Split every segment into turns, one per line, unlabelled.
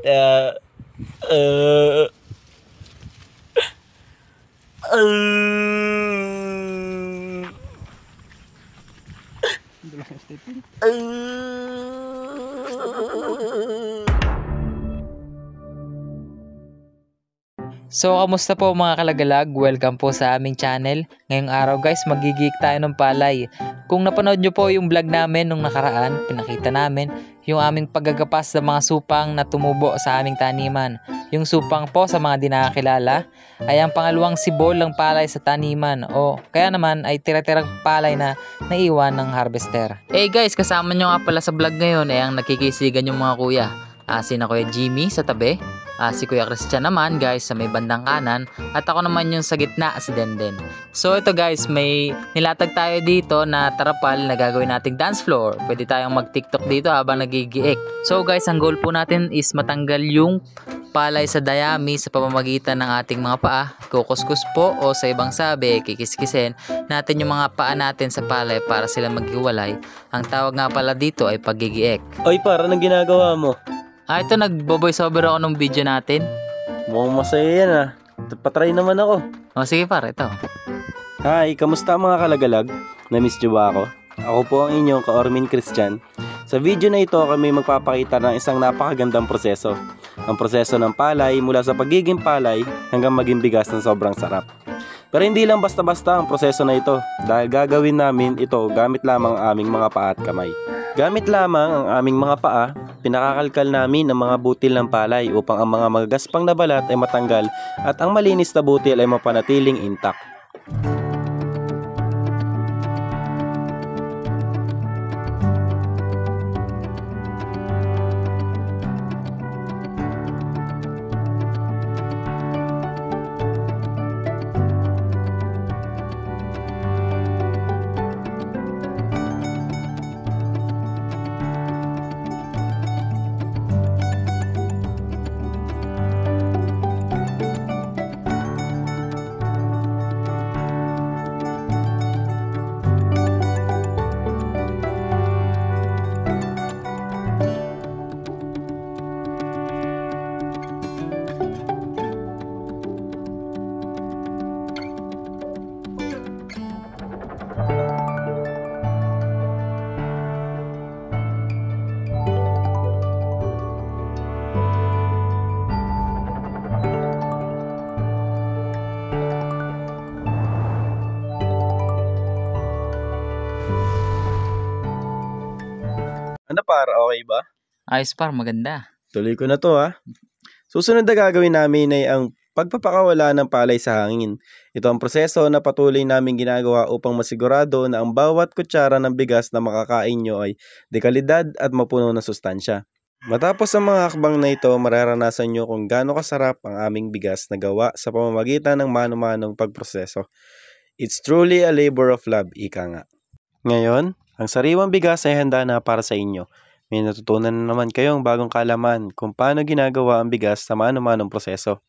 Uh, uh,
So, kamusta po mga kalagalag? Welcome po sa aming channel. Ngayong araw guys, magigik tayo ng palay. Kung napanood nyo po yung vlog namin nung nakaraan, pinakita namin yung aming paggagapas ng mga supang na tumubo sa aming taniman. Yung supang po sa mga di nakakilala ay ang pangalawang sibol ng palay sa taniman o kaya naman ay tira-tirang palay na naiwan ng harvester. Guys, kasama nyo nga pala sa vlog ngayon ay ang nakikisigan yung mga kuya. Sina Kuya Jimmy sa tabi, si Kuya Christian naman guys sa may bandang kanan, at ako naman yung sa gitna, si Denden. So ito guys, may nilatag tayo dito na tarapal na gagawin nating dance floor. Pwede tayong mag TikTok dito habang nagigiik. So guys, ang goal po natin is matanggal yung palay sa dayami sa pamamagitan ng ating mga paa. Kukuskus po o sa ibang sabi, kikiskisin natin yung mga paa natin sa palay para sila maghiwalay. Ang tawag nga pala dito ay paggigiik.
Oy par, anong ginagawa mo?
Ito nagbo-voice over ako ng video natin.
Mukhang masaya yan Patry naman ako.
Sige par, ito.
Hi, kamusta mga kalagalag? Na-miss nyo ba ako? Ako po ang inyong ka-Ormin Christian. Sa video na ito kami magpapakita ng isang napakagandang proseso. Ang proseso ng palay mula sa pagiging palay hanggang maging bigas ng sobrang sarap. Pero hindi lang basta-basta ang proseso na ito dahil gagawin namin ito gamit lamang ang aming mga paa at kamay. Gamit lamang ang aming mga paa, pinakakalkal namin ang mga butil ng palay upang ang mga magagaspang na balat ay matanggal at ang malinis na butil ay mapanatiling intact. Ano par, okay ba?
Ayos par, maganda.
Tuloy ko na to Susunod na gagawin namin ay ang pagpapakawala ng palay sa hangin. Ito ang proseso na patuloy namin ginagawa upang masigurado na ang bawat kutsara ng bigas na makakain nyo ay dekalidad at mapuno ng sustansya. Matapos ang mga hakbang na ito, mararanasan nyo kung gaano kasarap ang aming bigas na gawa sa pamamagitan ng mano-manong pagproseso. It's truly a labor of love, ika nga. Ngayon, ang sariwang bigas ay handa na para sa inyo. May natutunan na naman kayong bagong kaalaman kung paano ginagawa ang bigas sa mano-manong proseso.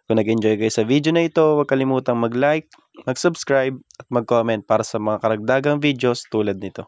Kung nag-enjoy kayo sa video na ito, huwag kalimutang mag-like, mag-subscribe at mag-comment para sa mga karagdagang videos tulad nito.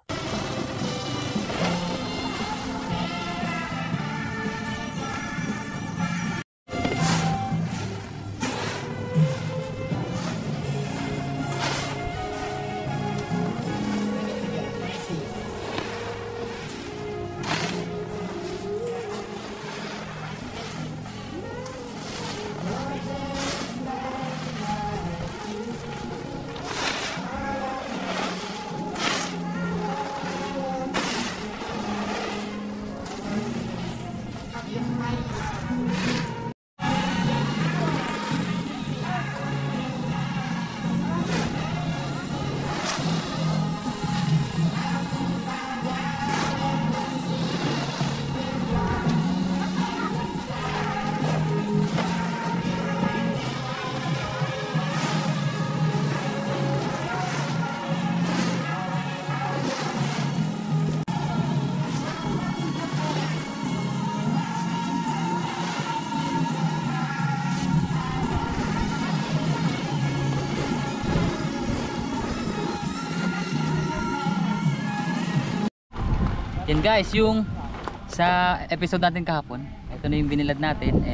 Yan guys, yung Sa episode natin kahapon, ito na yung binilad natin.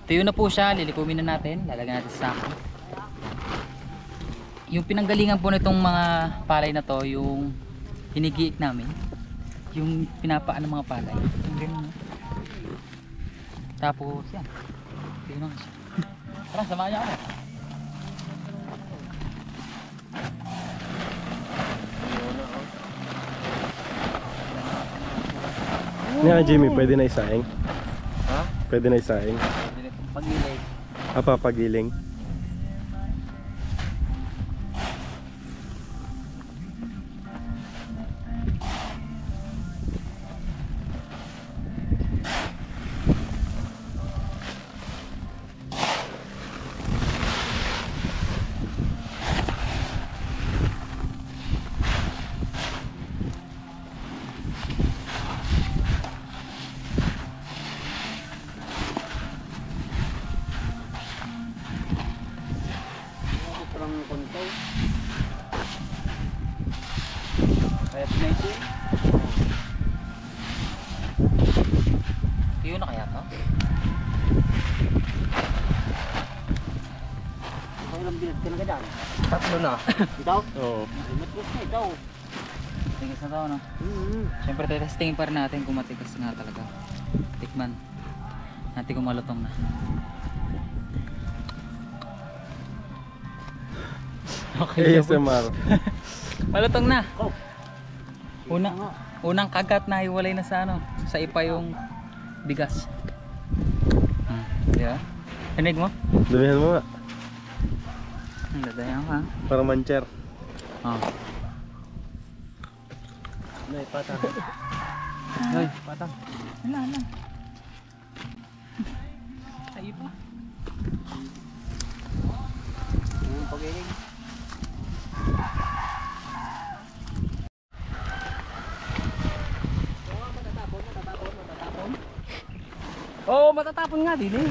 Tuyo na po siya, lilikumin na natin, lalagyan natin sa sako. Yung pinanggalingan po nitong mga palay na to, yung hinigiik namin, yung pinapaan ng mga palay. Yung ganun, no? Tapos yan, tuyo na siya. Tara, samahan niyo ako.
Nga Jimmy, pwede na isaing?
Ha?
Pwede na isaing?
Pwede na itong pagilig.
Papagiling.
Tuyo na kaya to?
Ilang bilat ka na gadaan?
3 na.
Ikaw?
Oo.
Matigas na ikaw.
Matigas na to, no? Siyempre testingin pa rin natin kung matigas nga talaga. Tikman natin kung malutong na. Okay.
ASMR.
Malutong na.
Oh.
Unang kagat na hiwalay na sa ano, sa ipa yung bigas. Diba? Tinig mo?
Damihan mo nga.
Ang dadayan ka.
Para mancher.
Oh.
Nay, patang.
Hoy,
Patang.
ala. Sa ipa.
Yung pagiling. Oo, matatapon nga din eh.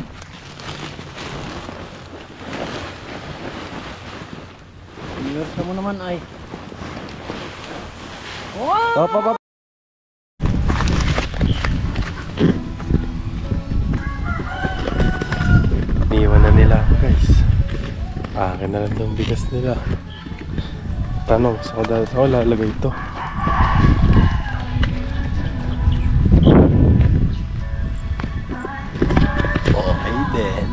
Inersa mo naman ay. Wow!
Papa. Iniwan na nila ako guys. Akin na lang itong bigas nila. Tanong, saan ko lalagay ito? Okay then.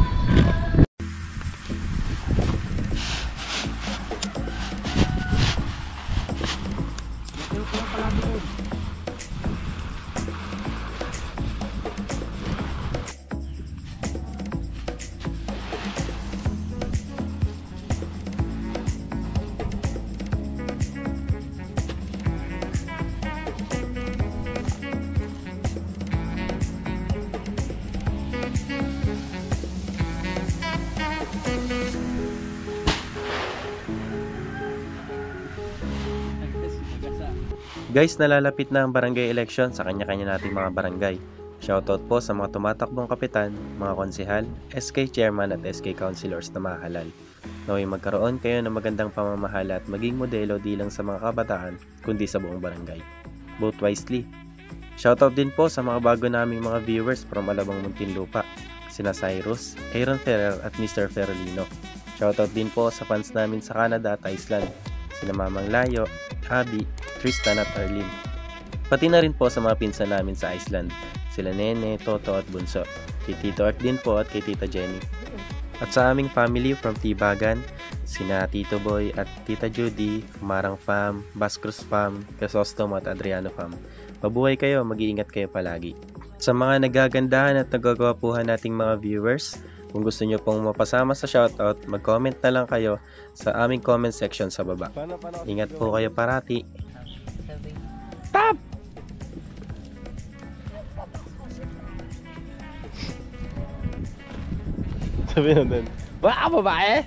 Guys, nalalapit na ang barangay election sa kanya-kanya nating mga barangay. Shoutout po sa mga tumatakbong kapitan, mga konsehal, SK chairman at SK councilors na mahalal. Naway magkaroon kayo ng magandang pamamahala at maging modelo di lang sa mga kabataan, kundi sa buong barangay. Vote wisely. Shoutout din po sa mga bago naming mga viewers from Alabang Muntinlupa, sina Cyrus, Aaron Ferrer at Mr. Ferrolino. Shoutout din po sa fans namin sa Canada at Iceland, sina Mamang Layo, Abby, Tristan at Arlene. Pati na rin po sa mga pinsan namin sa Iceland, sila Nene, Toto at Bunso, kay Tito Art din po at kay Tita Jenny. At sa aming family from Tibagan, sina Tito Boy at Tita Judy, Marang Fam, Bascruz Fam, Chrysostom at Adriano Fam. Mabuhay kayo, mag-iingat kayo palagi. Sa mga nagagandahan at nagagawapuhan nating mga viewers, kung gusto nyo pong mapasama sa shoutout, mag-comment na lang kayo sa aming comment section sa baba. Ingat po kayo parati.
Stop!
Sabi na din.
Baka babae!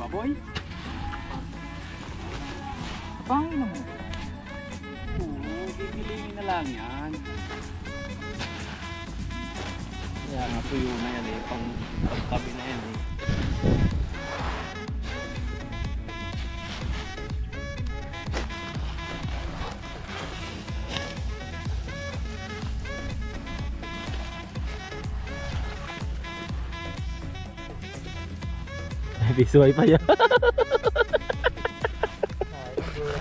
baboy?
Pangin naman.
Oo, gigilingin na lang yan. Kaya nga tuyo na yan eh, pang tabi na yan eh.
Bisuay pa yan.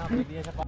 Pwede yan sa